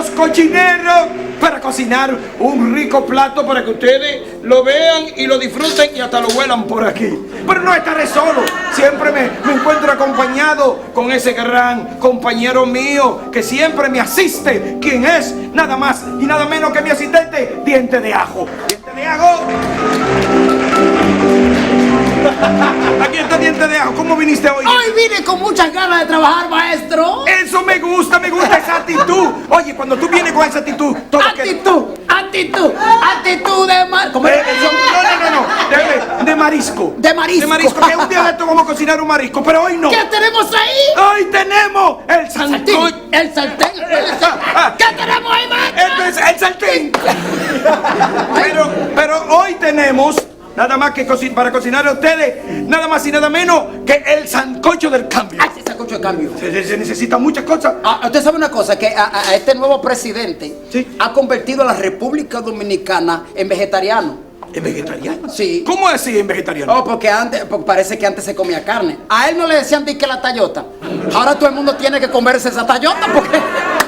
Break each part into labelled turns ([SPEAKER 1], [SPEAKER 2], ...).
[SPEAKER 1] los cochineros para cocinar un rico plato para que ustedes lo vean y lo disfruten y hasta lo huelan por aquí. Pero no estaré solo, siempre me encuentro acompañado con ese gran compañero mío que siempre me asiste, quien es nada más y nada menos que mi asistente, Diente de Ajo. ¡Diente de Ajo! Aquí está Diente de Ajo. ¿Cómo viniste hoy?
[SPEAKER 2] Hoy vine con muchas ganas de trabajar, maestro.
[SPEAKER 1] Eso me gusta esa actitud. Oye, cuando tú vienes con esa actitud, todo
[SPEAKER 2] actitud de mar... ¿Cómo es?
[SPEAKER 1] No. De marisco.
[SPEAKER 2] De marisco.
[SPEAKER 1] De marisco, que un día de esto vamos a cocinar un marisco, pero hoy no.
[SPEAKER 2] ¿Qué tenemos ahí?
[SPEAKER 1] Hoy tenemos el sancocho.
[SPEAKER 2] El sartén. ¿Qué tenemos ahí, maestro?
[SPEAKER 1] Esto es el sartén. Pero hoy tenemos... Nada más que para cocinar a ustedes, nada más y nada menos que el sancocho del cambio.
[SPEAKER 2] Sí, sancocho del cambio.
[SPEAKER 1] Se necesitan muchas cosas.
[SPEAKER 2] Usted sabe una cosa, que a este nuevo presidente
[SPEAKER 1] ¿sí?
[SPEAKER 2] ha convertido a la República Dominicana en vegetariano.
[SPEAKER 1] ¿En vegetariano?
[SPEAKER 2] Sí.
[SPEAKER 1] ¿Cómo así en vegetariano?
[SPEAKER 2] Porque parece que antes se comía carne. A él no le decían que la tallota. Ahora todo el mundo tiene que comerse esa tallota porque...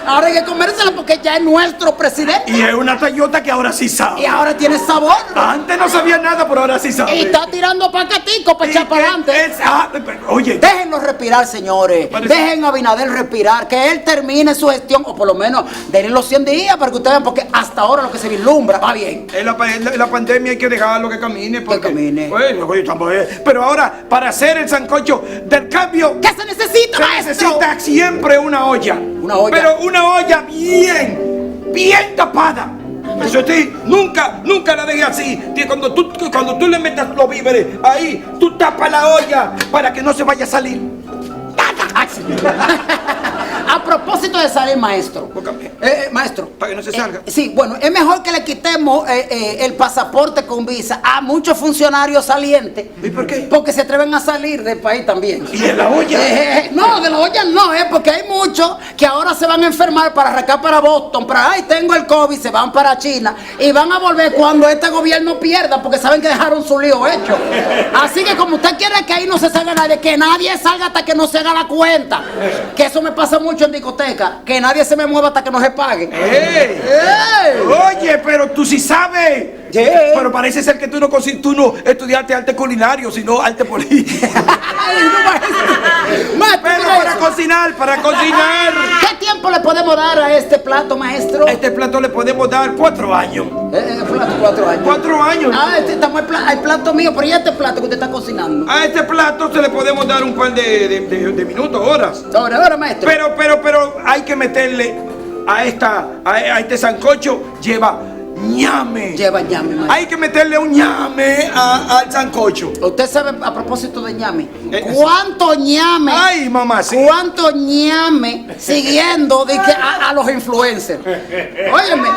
[SPEAKER 2] Ahora hay que comérsela porque ya es nuestro presidente.
[SPEAKER 1] Y es una tallota que ahora sí sabe.
[SPEAKER 2] Y ahora tiene sabor.
[SPEAKER 1] Antes no sabía nada, pero ahora sí sabe.
[SPEAKER 2] Y está tirando pacatico para echar para adelante.
[SPEAKER 1] Oye.
[SPEAKER 2] Déjenlo respirar, señores. Dejen a Abinader respirar. Que él termine su gestión. O por lo menos denle los 100 días para que ustedes vean. Porque hasta ahora lo que se vislumbra va bien.
[SPEAKER 1] En la pandemia hay que dejarlo que camine. Porque,
[SPEAKER 2] que camine.
[SPEAKER 1] Bueno, pero ahora, para hacer el sancocho del cambio...
[SPEAKER 2] ¿Qué se necesita, maestro?
[SPEAKER 1] Se necesita siempre una olla.
[SPEAKER 2] Una olla.
[SPEAKER 1] Pero una olla bien tapada. Eso sí, nunca la dejes así. Cuando tú le metas los víveres ahí, tú tapas la olla para que no se vaya a salir.
[SPEAKER 2] A propósito de salir, maestro. Maestro.
[SPEAKER 1] Para que no se salga.
[SPEAKER 2] Sí, bueno, es mejor que le quitemos el pasaporte con visa a muchos funcionarios salientes.
[SPEAKER 1] ¿Y por qué?
[SPEAKER 2] Porque se atreven a salir del país también.
[SPEAKER 1] ¿Y de la olla?
[SPEAKER 2] No, de la olla no, porque hay muchos que ahora se van a enfermar para arrancar para Boston, ay, tengo el COVID, se van para China y van a volver cuando este gobierno pierda porque saben que dejaron su lío hecho. Así que como usted quiere que ahí no se salga nadie, que nadie salga hasta que no se haga la cuenta. Que eso me pasa mucho en discoteca, que nadie se me mueva hasta que no se pague.
[SPEAKER 1] Oye, pero tú sí sabes. Pero parece ser que tú no estudiaste arte culinario, sino arte político. Pero para cocinar.
[SPEAKER 2] ¿Qué tiempo le podemos dar a este plato, maestro?
[SPEAKER 1] A este plato le podemos dar 4 años.
[SPEAKER 2] 4 años.
[SPEAKER 1] 4 años.
[SPEAKER 2] El plato mío, pero ¿y este plato que usted está cocinando?
[SPEAKER 1] A este plato se le podemos dar un par de minutos, horas.
[SPEAKER 2] Ahora, maestro.
[SPEAKER 1] Pero hay que meterle a este sancocho, lleva ñame.
[SPEAKER 2] Maestro.
[SPEAKER 1] Hay que meterle un ñame al sancocho.
[SPEAKER 2] Usted sabe, a propósito de ñame, ¿cuánto ñame?
[SPEAKER 1] Ay, mamá, sí.
[SPEAKER 2] ¿Cuánto ñame siguiendo a los influencers? Óyeme,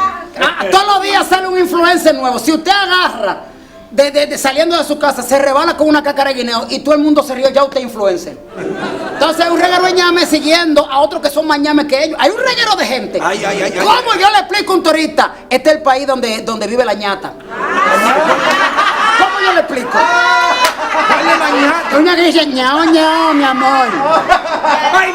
[SPEAKER 2] todos los días sale un influencer nuevo. Si usted agarra saliendo de su casa, se rebala con una cácara de guineo y todo el mundo se rió, ya usted es influencer. Entonces hay un reguero de ñame siguiendo a otros que son más ñames que ellos. Hay un reguero de gente. ¿Cómo yo le explico a un turista? Este es el país donde vive la ñata. ¿Cómo yo le explico?
[SPEAKER 1] ¿Cuál es la ñata?
[SPEAKER 2] Una que dice ñao, ñao, mi amor.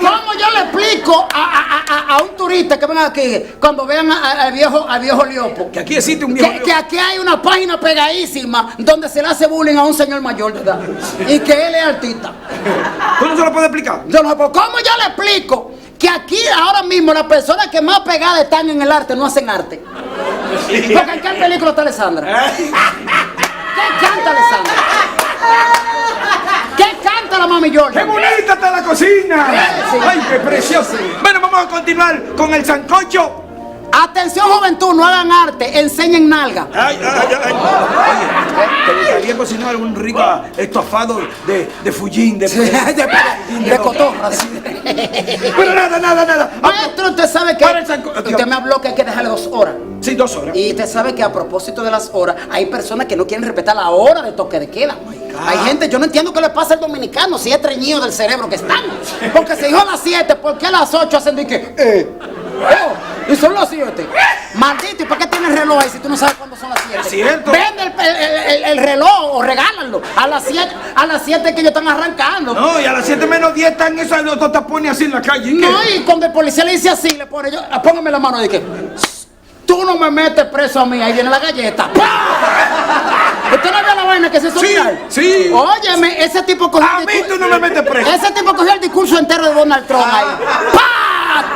[SPEAKER 2] ¿Cómo yo le explico a un turista que venga aquí cuando vean al viejo Liopo?
[SPEAKER 1] Que aquí existe un viejo
[SPEAKER 2] que aquí hay una página pegadísima donde se le hace bullying a un señor mayor de edad y que él es artista.
[SPEAKER 1] ¿Tú no se lo puedes explicar?
[SPEAKER 2] ¿Cómo yo le explico que aquí ahora mismo las personas que más pegadas están en el arte no hacen arte? Porque ¿en qué película está Alessandra? ¿Qué canta Alessandra? ¿Qué canta la mami George?
[SPEAKER 1] ¡Qué bonita está la cocina!
[SPEAKER 2] Sí.
[SPEAKER 1] ¡Ay, qué precioso! Bueno, vamos a continuar con el sancocho.
[SPEAKER 2] Atención, juventud, no hagan arte, enseñen nalga.
[SPEAKER 1] Oye, ¿te gustaría cocinar un rico estofado de fullín? De
[SPEAKER 2] cotorra.
[SPEAKER 1] Pero nada.
[SPEAKER 2] Maestro, usted sabe que usted me habló que hay que dejarle 2 horas.
[SPEAKER 1] Sí, 2 horas.
[SPEAKER 2] Y usted sabe que a propósito de las horas, hay personas que no quieren respetar la hora de toque de queda. Hay gente, yo no entiendo qué le pasa al dominicano si es treñido del cerebro que están. Porque se dijo a las 7, ¿por qué a las 8 hacen de que? Y son las 7. Maldito, ¿y para qué tienes reloj ahí si tú no sabes cuándo son las 7?
[SPEAKER 1] Es cierto.
[SPEAKER 2] Vende el reloj o regálalo. A las 7 que ellos están arrancando.
[SPEAKER 1] No, y a las 7 menos 10 están esos dos tapones así en la calle. ¿Y qué?
[SPEAKER 2] No, y cuando el policía le dice así, le pone yo, póngame la mano y que tú no me metes preso a mí, ahí viene la galleta. ¡Pah! ¿Usted no vio la vaina que se hizo viral?
[SPEAKER 1] Sí.
[SPEAKER 2] Óyeme, ese tipo cogió
[SPEAKER 1] A mí tú no me metes preso.
[SPEAKER 2] Ese tipo cogió el discurso entero de Donald Trump ahí. ¡Pah!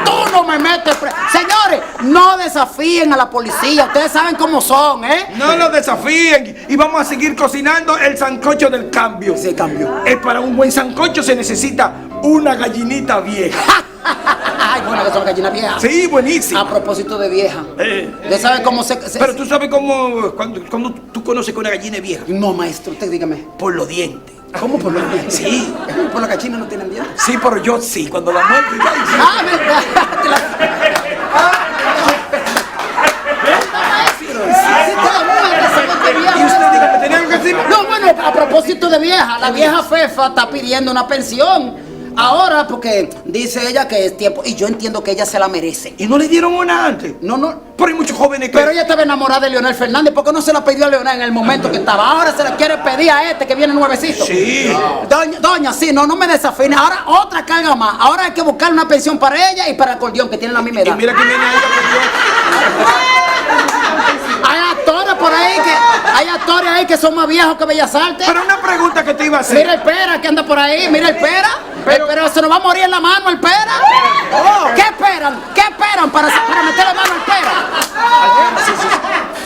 [SPEAKER 2] Tú no me metes preso. Señores, no desafíen a la policía, ustedes saben cómo son, ¿eh?
[SPEAKER 1] No nos desafíen y vamos a seguir cocinando el sancocho del cambio.
[SPEAKER 2] Sí, cambio.
[SPEAKER 1] Para un buen sancocho se necesita una gallinita vieja.
[SPEAKER 2] Ay, bueno, que son gallinas viejas.
[SPEAKER 1] Sí, buenísimo.
[SPEAKER 2] A propósito de vieja. ¿Usted sabe cómo se
[SPEAKER 1] Pero tú sabes cómo, cuando tú conoces que una gallina es vieja.
[SPEAKER 2] No, maestro, usted dígame.
[SPEAKER 1] Por los dientes.
[SPEAKER 2] ¿Cómo por los dientes?
[SPEAKER 1] Sí.
[SPEAKER 2] ¿Por las gallinas no tienen dientes?
[SPEAKER 1] Sí, pero yo sí, cuando la muerdo ya. Sí.
[SPEAKER 2] Ah, verdad.
[SPEAKER 1] Y usted dígame, ¿tenía algo que decir?
[SPEAKER 2] No, bueno, a propósito de vieja, la vieja Fefa está pidiendo una pensión. Ahora, porque dice ella que es tiempo, y yo entiendo que ella se la merece.
[SPEAKER 1] ¿Y no le dieron una antes?
[SPEAKER 2] No.
[SPEAKER 1] Pero hay muchos jóvenes que...
[SPEAKER 2] Pero ella estaba enamorada de Leonel Fernández, ¿por qué no se la pidió a Leonel en el momento que estaba? Ahora se la quiere pedir a este que viene nuevecito.
[SPEAKER 1] Sí.
[SPEAKER 2] Doña, sí, no me desafine. Ahora otra carga más. Ahora hay que buscar una pensión para ella y para el acordeón, que tienen la misma
[SPEAKER 1] Y
[SPEAKER 2] edad.
[SPEAKER 1] mira que viene ahí
[SPEAKER 2] Hay actores por ahí hay actores ahí que son más viejos que Bellas Artes.
[SPEAKER 1] Pero una pregunta que te iba a hacer.
[SPEAKER 2] Mira el Pera que anda por ahí, mira el Pera. Pero se nos va a morir en la mano el Pera. ¿Qué esperan? ¿Qué esperan para meter la mano al Pera?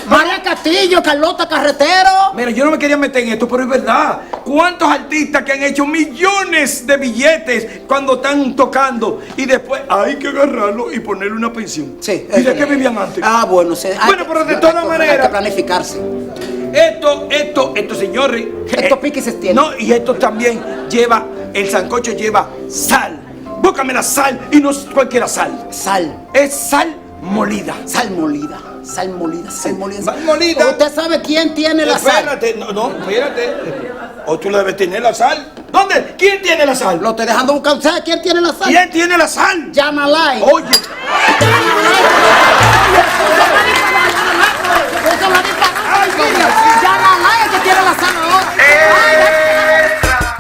[SPEAKER 2] María Castillo, Carlota Carretero.
[SPEAKER 1] Mira, yo no me quería meter en esto, pero es verdad. ¿Cuántos artistas que han hecho millones de billetes cuando están tocando y después hay que agarrarlo y ponerle una pensión?
[SPEAKER 2] Sí.
[SPEAKER 1] ¿Y de qué vivían antes?
[SPEAKER 2] Ah, bueno, sí.
[SPEAKER 1] Bueno, pero de todas maneras.
[SPEAKER 2] Hay que planificarse.
[SPEAKER 1] Esto, señores.
[SPEAKER 2] Esto pique y se extiende.
[SPEAKER 1] No, y esto también lleva, el sancocho lleva sal. Búscame la sal y no es cualquiera sal.
[SPEAKER 2] Sal.
[SPEAKER 1] Es sal molida.
[SPEAKER 2] Sal molida. Sal molida.
[SPEAKER 1] Sal molida.
[SPEAKER 2] ¿Usted sabe quién tiene la sal?
[SPEAKER 1] Espérate, no, espérate. O tú la debes tener la sal. ¿Dónde? ¿Quién tiene la sal?
[SPEAKER 2] Lo estoy dejando buscar. ¿Sabe quién tiene la sal?
[SPEAKER 1] ¿Quién tiene la sal?
[SPEAKER 2] Yanalay.
[SPEAKER 1] Oye.
[SPEAKER 2] Yanalay